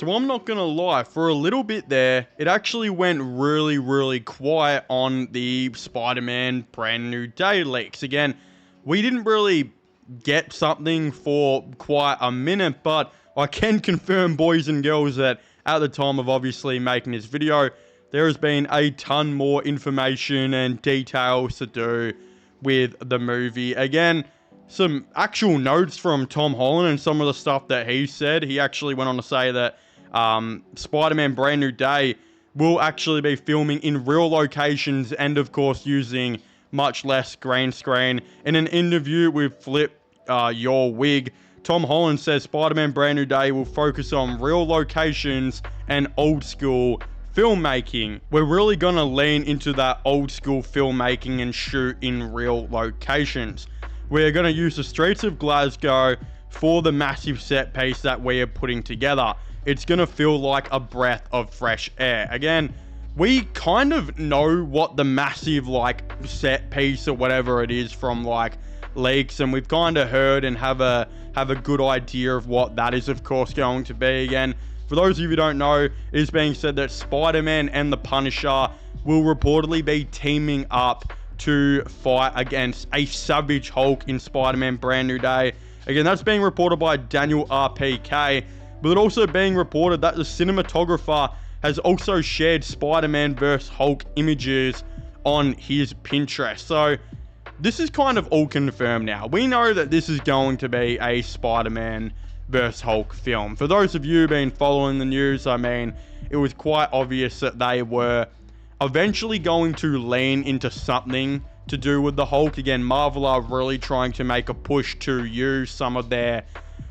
So I'm not gonna lie, for a little bit there, it actually went really quiet on the Spider-Man Brand New Day leaks. Again, we didn't really get something for quite a minute, but I can confirm, boys and girls, that at the time of obviously making this video, there has been a ton more information and details to do with the movie. Again, some actual notes from Tom Holland and some of the stuff that he said. He actually went on to say that Spider-Man Brand New Day will actually be filming in real locations and, of course, using much less green screen. In an interview with Flip Your Wig, Tom Holland says Spider-Man Brand New Day will focus on real locations and old school filmmaking. We're really going to lean into that old school filmmaking and shoot in real locations. We're going to use the streets of Glasgow for the massive set piece that we are putting together. It's going to feel like a breath of fresh air. Again, we kind of know what the massive set piece or whatever it is from leaks, and we've kind of heard and have a good idea of what that is, of course, going to be. Again, for those of you who don't know, it is being said that Spider-Man and the Punisher will reportedly be teaming up to fight against a Savage Hulk in Spider-Man Brand New Day. Again, that's being reported by Daniel RPK, but it also being reported that the cinematographer has also shared Spider-Man vs. Hulk images on his Pinterest. So this is kind of all confirmed now. We know that this is going to be a Spider-Man vs. Hulk film. For those of you who've been following the news, I mean, it was quite obvious that they were eventually going to lean into something to do with the Hulk. Again, Marvel are really trying to make a push to use some of their,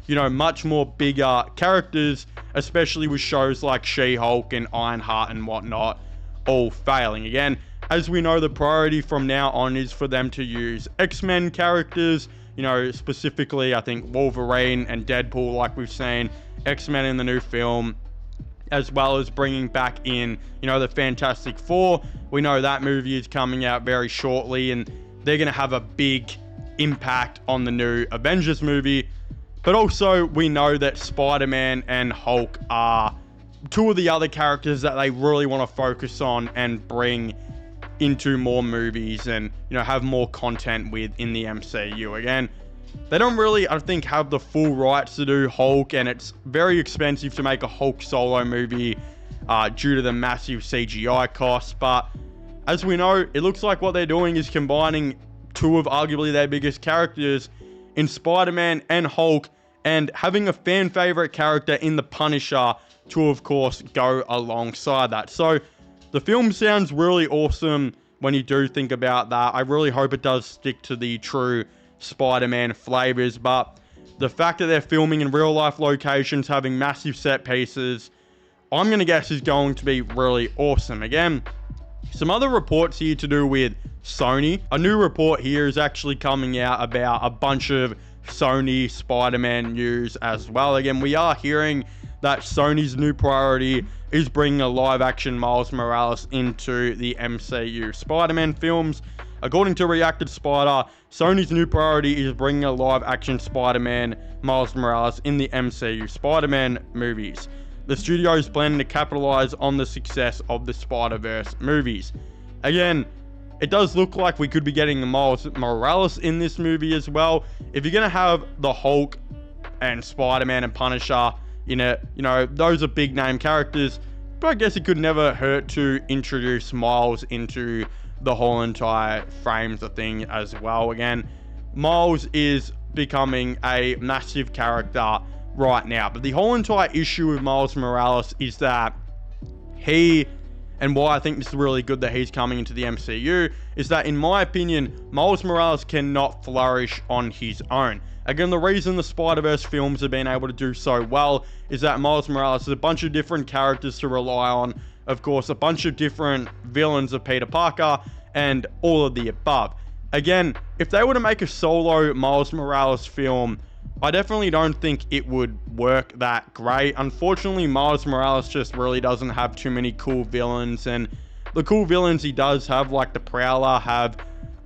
much more bigger characters, especially with shows like She-Hulk and Ironheart and whatnot, all failing. Again, as we know, the priority from now on is for them to use X-Men characters, specifically, I think, Wolverine and Deadpool, like we've seen, X-Men in the new film, as well as bringing back in, the Fantastic Four. We know that movie is coming out very shortly, and they're going to have a big impact on the new Avengers movie. But also, we know that Spider-Man and Hulk are two of the other characters that they really want to focus on and bring into more movies and, have more content with in the MCU. Again, they don't really, I think, have the full rights to do Hulk, and it's very expensive to make a Hulk solo movie due to the massive CGI costs. But as we know, it looks like what they're doing is combining two of arguably their biggest characters in Spider-Man and Hulk, and having a fan favorite character in the Punisher to, of course, go alongside that. So the film sounds really awesome when you do think about that. I really hope it does stick to the true Spider-Man flavors, but the fact that they're filming in real life locations, having massive set pieces, I'm going to guess is going to be really awesome. Again, some other reports here to do with Sony. A new report here is actually coming out about a bunch of Sony Spider-Man news as well. Again, we are hearing that Sony's new priority is bringing a live-action Miles Morales into the MCU Spider-Man films. According to Reacted Spider, Sony's new priority is bringing a live-action Spider-Man Miles Morales in the MCU Spider-Man movies. The studio is planning to capitalize on the success of the Spider-Verse movies. Again, it does look like we could be getting the Miles Morales in this movie as well. If you're going to have the Hulk and Spider-Man and Punisher in it, those are big name characters, but I guess it could never hurt to introduce Miles into the whole entire frames of thing as well. Again, Miles is becoming a massive character right now, but the whole entire issue with Miles Morales is that and why I think this is really good that he's coming into the MCU, is that, in my opinion, Miles Morales cannot flourish on his own. Again, the reason the Spider-Verse films have been able to do so well is that Miles Morales has a bunch of different characters to rely on, of course, a bunch of different villains of Peter Parker, and all of the above. Again, if they were to make a solo Miles Morales film, I definitely don't think it would work that great. Unfortunately, Miles Morales just really doesn't have too many cool villains, and the cool villains he does have, like the Prowler, have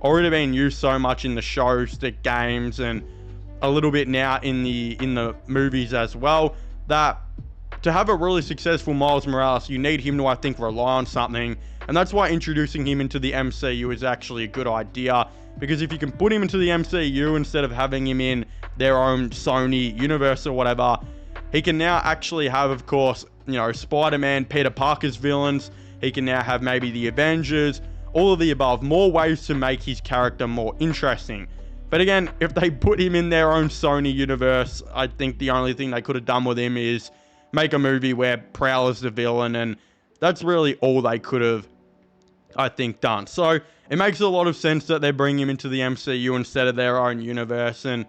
already been used so much in the shows, the games, and a little bit now in the movies as well, that to have a really successful Miles Morales, you need him to, I think, rely on something. And that's why introducing him into the MCU is actually a good idea. Because if you can put him into the MCU instead of having him in their own Sony universe or whatever, he can now actually have, of course, Spider-Man, Peter Parker's villains. He can now have maybe the Avengers, all of the above. More ways to make his character more interesting. But again, if they put him in their own Sony universe, I think the only thing they could have done with him is make a movie where Prowler's the villain, and that's really all they could have, I think, done. So it makes a lot of sense that they bring him into the MCU instead of their own universe, and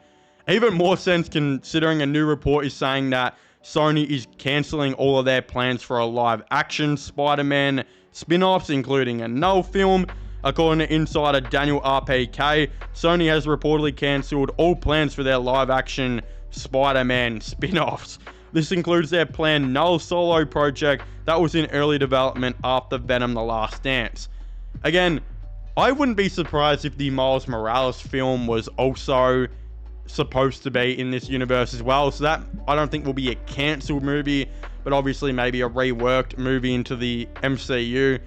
even more sense considering a new report is saying that Sony is cancelling all of their plans for a live-action Spider-Man spin-offs, including a Null film. According to insider Daniel RPK, Sony has reportedly cancelled all plans for their live-action Spider-Man spin-offs. This includes their planned Null solo project that was in early development after Venom: The Last Dance. Again, I wouldn't be surprised if the Miles Morales film was also supposed to be in this universe as well. So that, I don't think, will be a cancelled movie, but obviously maybe a reworked movie into the MCU.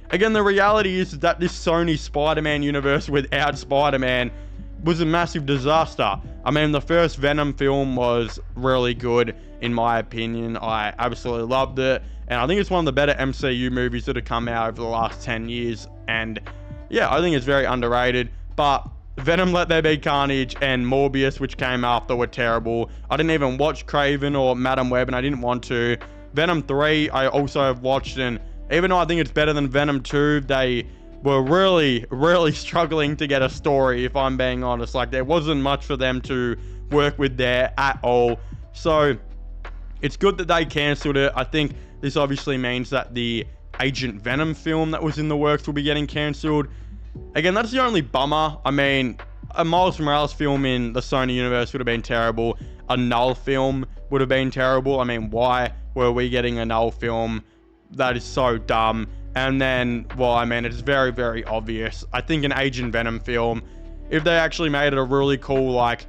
Again, the reality is that this Sony Spider-Man universe without Spider-Man was a massive disaster. I mean, the first Venom film was really good, in my opinion. I absolutely loved it, and I think it's one of the better MCU movies that have come out over the last 10 years, and yeah, I think it's very underrated. But Venom: Let There Be Carnage and Morbius, which came after, were terrible. I didn't even watch Craven or Madam Web, and I didn't want to. Venom 3, I also have watched, and even though I think it's better than Venom 2, they were really, really struggling to get a story, if I'm being honest. Like, there wasn't much for them to work with there at all. So it's good that they cancelled it. I think this obviously means that the Agent Venom film that was in the works will be getting cancelled. Again, that's the only bummer. I mean, a Miles Morales film in the Sony universe would have been terrible. A Null film would have been terrible. I mean, why were we getting a Null film? That is so dumb. And then, well, I mean, it's very, very obvious. I think an Agent Venom film, if they actually made it a really cool, like,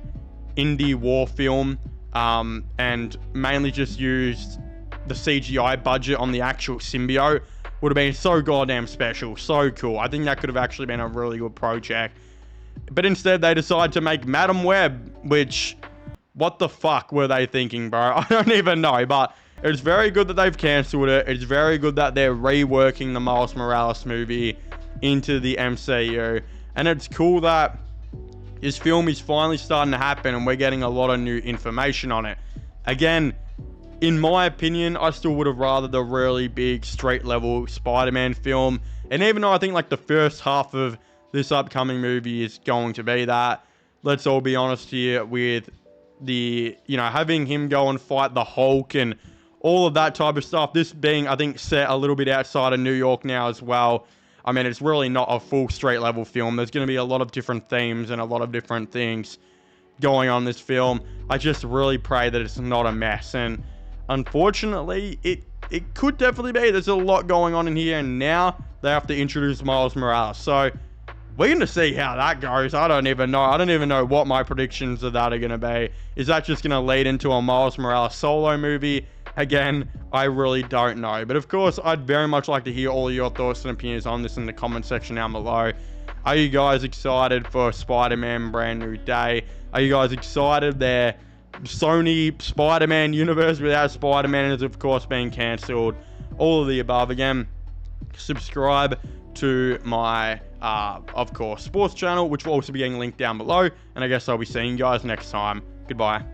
indie war film, and mainly just used the CGI budget on the actual symbiote, would have been so goddamn special, so cool. I think that could have actually been a really good project. But instead, they decide to make Madam Web, which, what the fuck were they thinking, bro? I don't even know, but it's very good that they've cancelled it. It's very good that they're reworking the Miles Morales movie into the MCU. And it's cool that this film is finally starting to happen and we're getting a lot of new information on it. Again, in my opinion, I still would have rather the really big street level Spider-Man film. And even though I think like the first half of this upcoming movie is going to be that, let's all be honest here with the, having him go and fight the Hulk and all of that type of stuff. This being, I think, set a little bit outside of New York now as well. I mean, it's really not a full street level film. There's going to be a lot of different themes and a lot of different things going on in this film. I just really pray that it's not a mess. And unfortunately, it could definitely be. There's a lot going on in here, and now they have to introduce Miles Morales. So we're going to see how that goes. I don't even know. I don't even know what my predictions of that are going to be. Is that just going to lead into a Miles Morales solo movie? Again, I really don't know. But of course, I'd very much like to hear all of your thoughts and opinions on this in the comment section down below. Are you guys excited for Spider-Man Brand New Day? Are you guys excited their Sony Spider-Man universe without Spider-Man is of course being cancelled? All of the above. Again, subscribe to my, of course, sports channel, which will also be getting linked down below. And I guess I'll be seeing you guys next time. Goodbye.